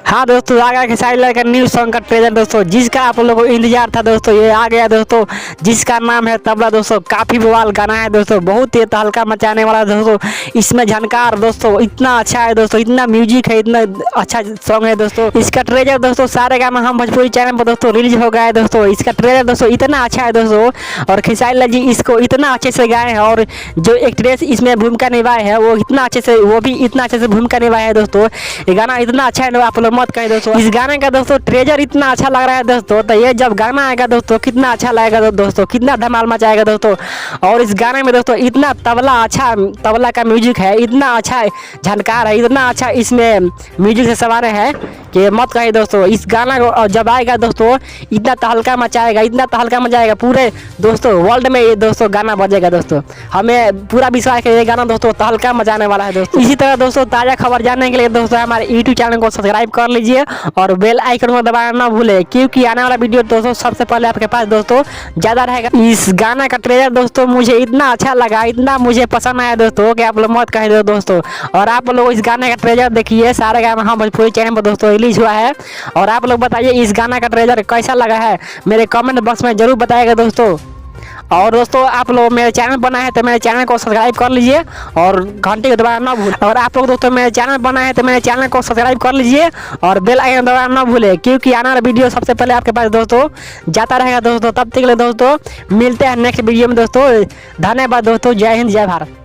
हाँ दोस्तों, आ गया खेसारी लाल का न्यू सॉन्ग का ट्रेलर दोस्तों, जिसका आप लोगों को इंतजार था दोस्तों, ये आ गया दोस्तों, जिसका नाम है तबला दोस्तों। काफी बवाल गाना है दोस्तों, बहुत ही तहलका मचाने वाला है दोस्तों। इसमें झनकार दोस्तों इतना अच्छा है दोस्तों, इतना म्यूजिक है, इतना अच्छा सॉन्ग है दोस्तों। इसका ट्रेलर दोस्तों सारेगामा हम भोजपुरी चैनल पर दोस्तों रिलीज हो गया है दोस्तों। इसका ट्रेलर दोस्तों इतना अच्छा है दोस्तों, और खेसारी लाल जी इसको इतना अच्छे से गाए हैं, और जो एक्ट्रेस इसमें भूमिका निभाए है वो इतना अच्छे से भूमिका निभाया है दोस्तों। ये गाना इतना अच्छा है, आप लोग मत कहें दोस्तों। इस गाने का दोस्तों ट्रेजर इतना अच्छा लग रहा है दोस्तों, तो ये जब गाना आएगा दोस्तों कितना अच्छा लगेगा दोस्तों, कितना धमाल मचाएगा दोस्तों। और इस गाने में दोस्तों इतना तबला का म्यूजिक है, इतना अच्छा झनकार है, इतना अच्छा इसमें म्यूजिक से सवार है कि मत कहिए दोस्तों। इस गाना को जब आएगा दोस्तों इतना तहलका मचाएगा पूरे दोस्तों वर्ल्ड में ये दोस्तों गाना बजेगा दोस्तों। हमें पूरा विश्वास है ये गाना दोस्तों तहलका मचाने वाला है दोस्तों। इसी तरह दोस्तों ताज़ा खबर जानने के लिए दोस्तों हमारे यूट्यूब चैनल को सब्सक्राइब कर लीजिए और बेल आइकन को दबाना ना भूले, क्योंकि आने वाला वीडियो दोस्तों सबसे पहले आपके पास दोस्तों ज़्यादा रहेगा। इस गाना का ट्रेलर दोस्तों मुझे इतना अच्छा लगा, इतना मुझे पसंद आया दोस्तों कि आप लोग मत कह दो दोस्तों। और आप लोग इस गाने का ट्रेलर देखिए, सारेगामा हम भोजपुरी चैनल पर दोस्तों रिलीज हुआ है। और आप लोग बताइए इस गाना का ट्रेलर कैसा लगा है, मेरे कमेंट बॉक्स में जरूर बताइएगा दोस्तों। और दोस्तों आप लोग मेरे चैनल बना है तो मेरे चैनल को सब्सक्राइब कर लीजिए और घंटे को दबाना ना भूलें। और आप लोग दोस्तों मेरे चैनल बना है तो मेरे चैनल को सब्सक्राइब कर लीजिए और बेल आइकन दबाना ना भूलें, क्योंकि आने वाला वीडियो सबसे पहले आपके पास दोस्तों जाता रहेगा दोस्तों। तब तक के लिए दोस्तों मिलते हैं नेक्स्ट वीडियो में दोस्तों। धन्यवाद दोस्तों, जय हिंद जय भारत।